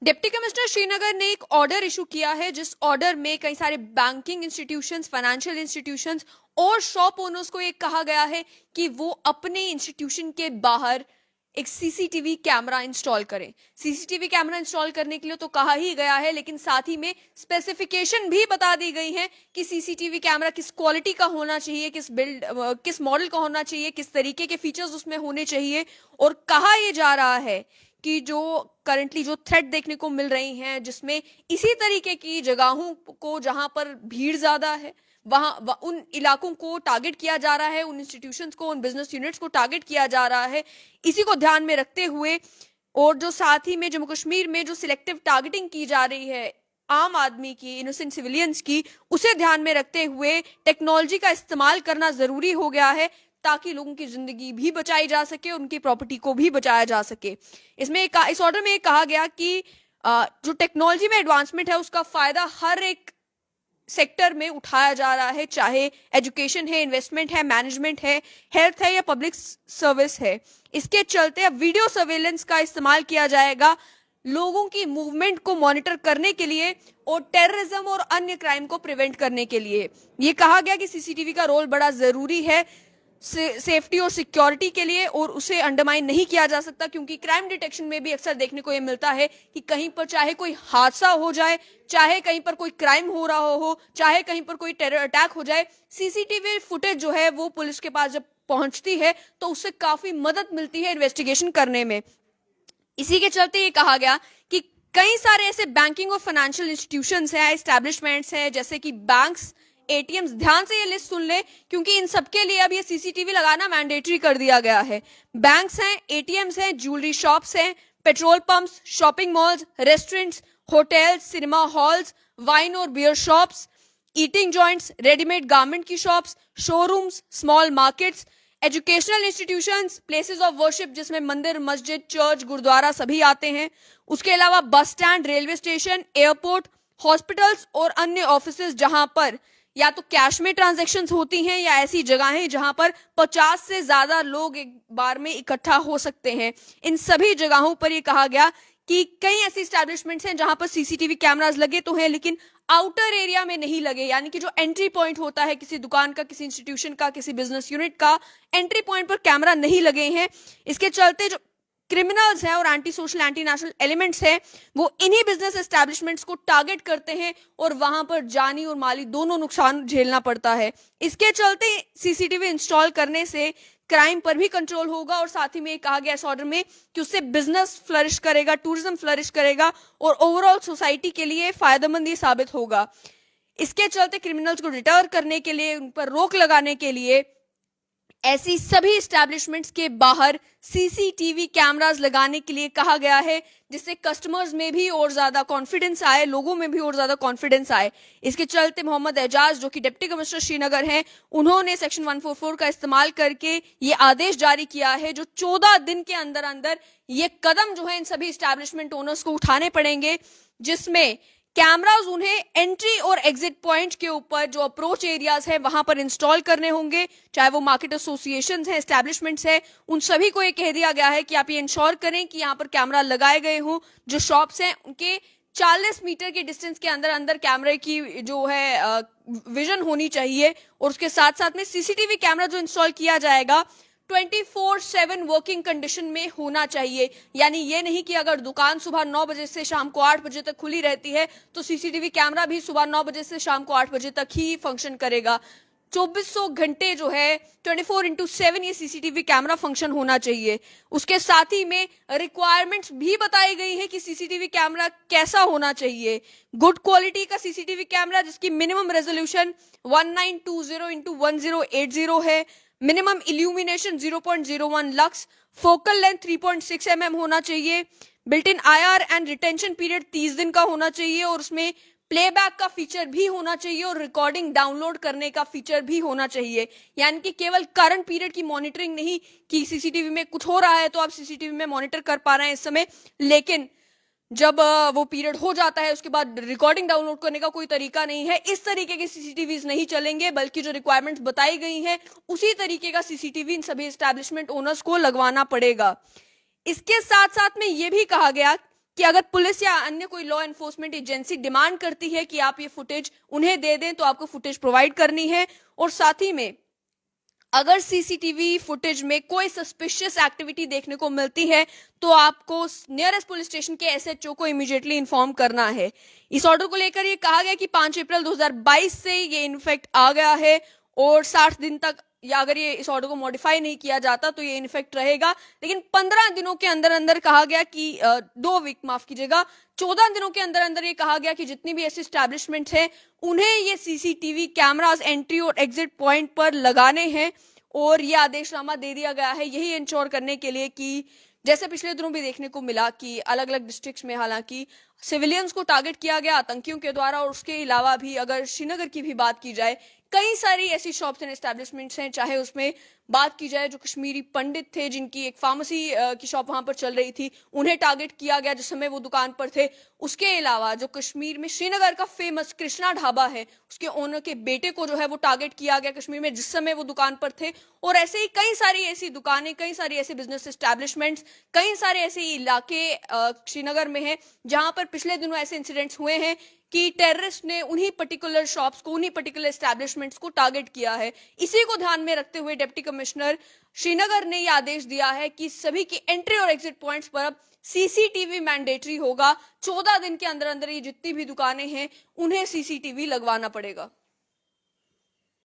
Deputy commissioner Srinagar ने एक order issue किया है, जिस ऑर्डर में कई सारे बैंकिंग इंस्टीट्यूशंस, फाइनेंशियल इंस्टीट्यूशंस और शॉप ओनर्स को ये कहा गया है कि वो अपने इंस्टीट्यूशन के बाहर एक सीसीटीवी कैमरा इंस्टॉल करें। सीसीटीवी कैमरा इंस्टॉल करने के लिए तो कहा ही गया है, लेकिन साथ ही में स्पेसिफिकेशन भी बता दी गई है कि सीसीटीवी कैमरा किस क्वालिटी का होना चाहिए, किस मॉडल का होना चाहिए, किस तरीके के फीचर्स उसमें होने चाहिए। और कहा यह जा रहा है कि जो करंटली जो थ्रेट देखने को मिल रही हैं, जिसमें इसी तरीके की जगहों को जहां पर भीड़ ज्यादा है वहां उन इलाकों को टारगेट किया जा रहा है, उन इंस्टीट्यूशंस को, उन बिजनेस यूनिट्स को टारगेट किया जा रहा है। इसी को ध्यान में रखते हुए और जो साथ ही में जम्मू कश्मीर में जो सिलेक्टिव टारगेटिंग की जा रही है आम आदमी की, इनोसेंट सिविलियंस की, उसे ध्यान में रखते हुए टेक्नोलॉजी का इस्तेमाल करना जरूरी हो गया है, ताकि लोगों की जिंदगी भी बचाई जा सके, उनकी प्रॉपर्टी को भी बचाया जा सके। इस ऑर्डर में कहा गया कि जो टेक्नोलॉजी में एडवांसमेंट है उसका फायदा हर एक सेक्टर में उठाया जा रहा है, चाहे एजुकेशन है, इन्वेस्टमेंट है, मैनेजमेंट है, हेल्थ है या पब्लिक सर्विस है। इसके चलते अब वीडियो सर्वेलेंस का इस्तेमाल किया जाएगा लोगों की मूवमेंट को मॉनिटर करने के लिए और टेररिज्म और अन्य क्राइम को प्रिवेंट करने के लिए। यह कहा गया कि सीसीटीवी का रोल बड़ा जरूरी है सेफ्टी और सिक्योरिटी के लिए, और उसे अंडरमाइन नहीं किया जा सकता, क्योंकि क्राइम डिटेक्शन में भी अक्सर देखने को यह मिलता है कि कहीं पर चाहे कोई हादसा हो जाए, चाहे कहीं पर कोई क्राइम हो रहा हो, चाहे कहीं पर कोई टेरर अटैक हो जाए, सीसीटीवी फुटेज जो है वो पुलिस के पास जब पहुंचती है तो उससे काफी मदद मिलती है इन्वेस्टिगेशन करने में। इसी के चलते ये कहा गया कि कई सारे ऐसे बैंकिंग और फाइनेंशियल इंस्टीट्यूशंस हैं, एस्टैब्लिशमेंट्स हैं, जैसे कि बैंक्स, एटीएम्स, ध्यान से ये लिस्ट सुन ले क्योंकि इन सबके लिए अब ये सीसीटीवी लगाना मैंडेटरी कर दिया गया है। बैंक्स हैं, एटीएम्स हैं, ज्वेलरी शॉप्स हैं, petrol pumps, shopping malls, restaurants, hotels, cinema halls, wine और beer shops, eating joints, readymade garment की shops, showrooms, small markets, educational institutions, places of worship जिसमें मंदिर, मस्जिद, चर्च, गुरुद्वारा सभी आते हैं। उसके अलावा bus stand, railway station, airport, hospitals और अन्य ऑफिसेज जहां पर या तो कैश में ट्रांजैक्शंस होती हैं या ऐसी जगहें जहां पर 50 से ज्यादा लोग एक बार में इकट्ठा हो सकते हैं। इन सभी जगहों पर यह कहा गया कि कई ऐसी एस्टैब्लिशमेंट्स हैं जहां पर सीसीटीवी कैमरास लगे तो हैं, लेकिन आउटर एरिया में नहीं लगे, यानी कि जो एंट्री पॉइंट होता है किसी दुकान का, किसी इंस्टीट्यूशन का, किसी बिजनेस यूनिट का, एंट्री पॉइंट पर कैमरा नहीं लगे हैं। इसके चलते जो क्रिमिनल्स हैं और anti social, anti national elements हैं वो इन्हीं बिजनेस एस्टैब्लिशमेंट्स को टारगेट करते हैं और वहां पर जानी और माली दोनों नुकसान झेलना पड़ता है। इसके चलते सीसीटीवी इंस्टॉल करने से क्राइम पर भी कंट्रोल होगा और साथ ही में कहा गया इस ऑर्डर में कि उससे बिजनेस फ्लरिश करेगा, टूरिज्म फ्लरिश करेगा और ओवरऑल सोसाइटी के लिए फायदेमंद ये साबित होगा। इसके चलते क्रिमिनल्स को डिटर करने के लिए, उन पर रोक लगाने के लिए ऐसी सभी एस्टैब्लिशमेंट्स के बाहर सीसीटीवी कैमरास लगाने के लिए कहा गया है, जिससे कस्टमर्स में भी और ज्यादा कॉन्फिडेंस आए, लोगों में भी और ज्यादा कॉन्फिडेंस आए। इसके चलते मोहम्मद एजाज जो कि डिप्टी कमिश्नर श्रीनगर हैं, उन्होंने सेक्शन 144 का इस्तेमाल करके ये आदेश जारी किया है जो 14 दिन के अंदर अंदर ये कदम जो है इन सभी एस्टैब्लिशमेंट ओनर्स को उठाने पड़ेंगे, जिसमें कैमरास उन्हें एंट्री और एग्जिट पॉइंट के ऊपर जो अप्रोच एरियाज है वहां पर इंस्टॉल करने होंगे, चाहे वो मार्केट एसोसिएशन है, एस्टैब्लिशमेंट्स है, उन सभी को ये कह दिया गया है कि आप ये इंश्योर करें कि यहाँ पर कैमरा लगाए गए हों। जो शॉप्स हैं उनके 40 मीटर के डिस्टेंस के अंदर अंदर कैमरे की जो है विजन होनी चाहिए, और उसके साथ साथ में सीसीटीवी कैमरा जो इंस्टॉल किया जाएगा 24/7 वर्किंग कंडीशन में होना चाहिए। यानी ये नहीं कि अगर दुकान सुबह 9 बजे से शाम को 8 बजे तक खुली रहती है तो सीसीटीवी कैमरा भी सुबह 9 बजे से शाम को 8 बजे तक ही फंक्शन करेगा। 2400 घंटे जो है 24/7 ये सीसीटीवी कैमरा फंक्शन होना चाहिए। उसके साथ ही में रिक्वायरमेंट्स भी बताई गई है कि सीसीटीवी कैमरा कैसा होना चाहिए। गुड क्वालिटी का सीसीटीवी कैमरा जिसकी मिनिमम रेजोल्यूशन 1920x1080 है, minimum illumination 0.01 lux, focal length 3.6 mm होना चाहिए, built in IR and retention period 30 दिन का होना चाहिए, और उसमें प्लेबैक का फीचर भी होना चाहिए और रिकॉर्डिंग डाउनलोड करने का फीचर भी होना चाहिए। यानी कि केवल करंट पीरियड की मॉनिटरिंग नहीं कि सीसीटीवी में कुछ हो रहा है तो आप सीसीटीवी में मॉनिटर कर पा रहे हैं इस समय, लेकिन जब वो पीरियड हो जाता है उसके बाद रिकॉर्डिंग डाउनलोड करने का कोई तरीका नहीं है। इस तरीके के सीसीटीवीज नहीं चलेंगे, बल्कि जो रिक्वायरमेंट्स बताई गई हैं उसी तरीके का सीसीटीवी इन सभी एस्टैब्लिशमेंट ओनर्स को लगवाना पड़ेगा। इसके साथ साथ में ये भी कहा गया कि अगर पुलिस या अन्य कोई लॉ एनफोर्समेंट एजेंसी डिमांड करती है कि आप ये फुटेज उन्हें दे दें तो आपको फुटेज प्रोवाइड करनी है, और साथ ही में अगर सीसीटीवी फुटेज में कोई सस्पिशियस एक्टिविटी देखने को मिलती है तो आपको नियरेस्ट पुलिस स्टेशन के एसएचओ को इमीडिएटली इन्फॉर्म करना है। इस ऑर्डर को लेकर ये कहा गया कि 5 अप्रैल 2022 से ये इनफेक्ट आ गया है और 60 दिन तक, या अगर ये इस ऑर्डर को मॉडिफाई नहीं किया जाता तो ये इनफेक्ट रहेगा। लेकिन 15 दिनों के अंदर अंदर कहा गया कि 2 वीक माफ कीजिएगा, 14 दिनों के अंदर अंदर ये कहा गया कि जितनी भी ऐसी एस्टैब्लिशमेंट्स हैं उन्हें ये सीसीटीवी कैमरास एंट्री और एग्जिट पॉइंट पर लगाने हैं, और ये आदेशनामा दे दिया गया है यही इंश्योर करने के लिए कि जैसे पिछले दिनों भी देखने को मिला कि अलग अलग डिस्ट्रिक्ट्स में हालांकि सिविलियंस को टारगेट किया गया आतंकियों के द्वारा, और उसके अलावा भी अगर श्रीनगर की भी बात की जाए कई सारी ऐसी शॉप्स एंड एस्टैब्लिशमेंट्स हैं, चाहे उसमें बात की जाए जो कश्मीरी पंडित थे जिनकी एक फार्मेसी की शॉप वहां पर चल रही थी, उन्हें टारगेट किया गया जिस समय वो दुकान पर थे। उसके अलावा जो कश्मीर में श्रीनगर का फेमस कृष्णा ढाबा है उसके ओनर के बेटे को जो है वो टारगेट किया गया कश्मीर में जिस समय वो दुकान पर थे। और ऐसे ही कई सारी ऐसी दुकानें, कई सारी ऐसे बिजनेस एस्टैब्लिशमेंट्स, कई सारे ऐसे इलाके श्रीनगर में हैं जहां पर पिछले दिनों ऐसे इंसिडेंट्स हुए हैं कि टेररिस्ट ने उन्हीं पर्टिकुलर शॉप्स को, उन्हीं पर्टिकुलर एस्टैब्लिशमेंट्स को टारगेट किया है। इसी को ध्यान में रखते हुए डिप्टी कमिश्नर श्रीनगर ने यह आदेश दिया है कि सभी की एंट्री और एग्जिट पॉइंट्स पर अब सीसीटीवी मैंडेटरी होगा। 14 दिन के अंदर अंदर ये जितनी भी दुकानें हैं उन्हें सीसीटीवी लगवाना पड़ेगा।